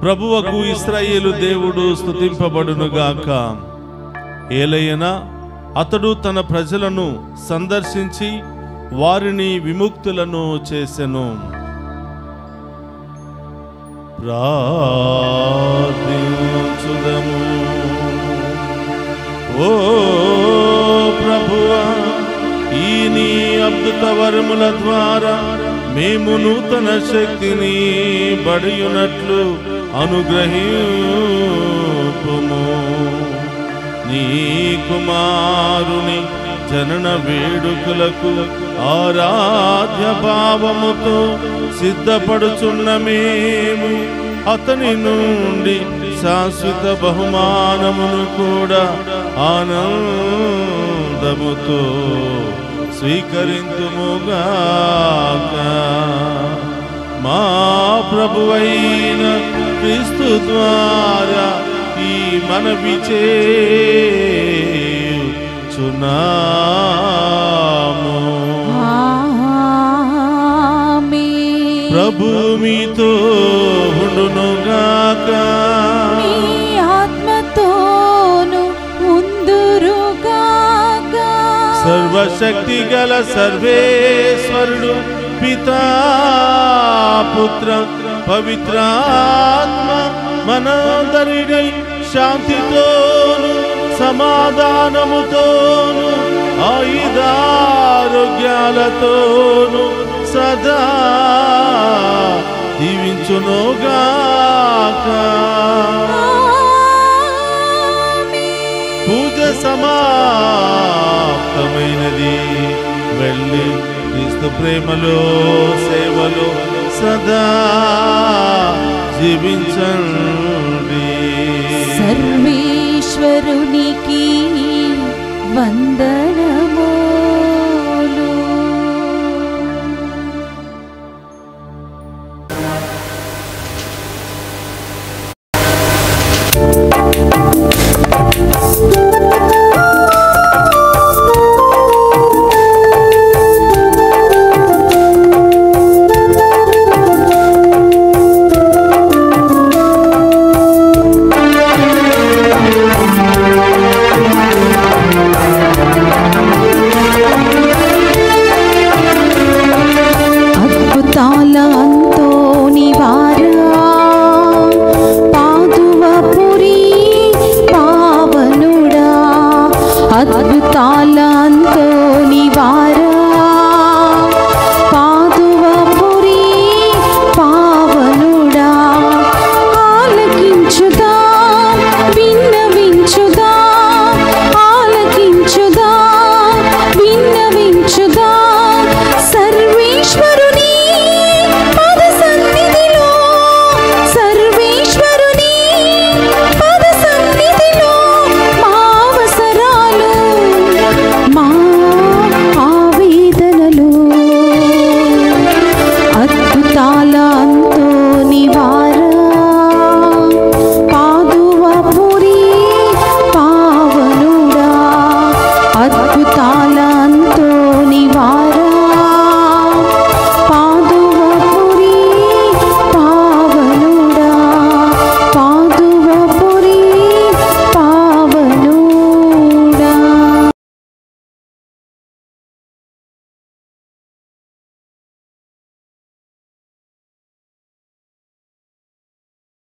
Speaker 2: ప్రభువకు ఇశ్రాయేలు దేవుడు స్తుతింపబడునుగాక. ఏలయనా అతడు తన ప్రజలను సందర్శించి వారిని విముక్తులను చేసెను. ప్రార్థించుదము. ఓ ప్రభువా, ఈ నీ అద్భుత వరముల ద్వారా మేము నూతన శక్తిని బడియునట్లు అనుగ్రహింపుము. నీ కుమారుని జనన వేడుకలకు ఆరాధ్య భావముతో సిద్ధపడుచున్న మేము అతని నుండి శాశ్వత బహుమానమును కూడా ఆనందముతో స్వీకరింతుముగాక. మా ప్రభువైన క్రీస్తు ద్వారా ఈ మనవి చేయుచున్నాము. ప్రభు మీతో ఉండునుగాక.
Speaker 3: మీ ఆత్మతోను ఉందురుగాక.
Speaker 2: సర్వశక్తి గల సర్వేశ్వరుడు పితా పుత్ర పవిత్రాత్మ మనందరినీ శాంతితోను సమాధానముతోను ఆయుధారోగ్యాలతోను సదా దీవించునుగాక. పూజ సమాప్తమైనది. వెళ్ళి క్రీస్తు ప్రేమలో సేవలో సదా జీవించండి.
Speaker 3: సర్వేశ్వరునికి వందనం.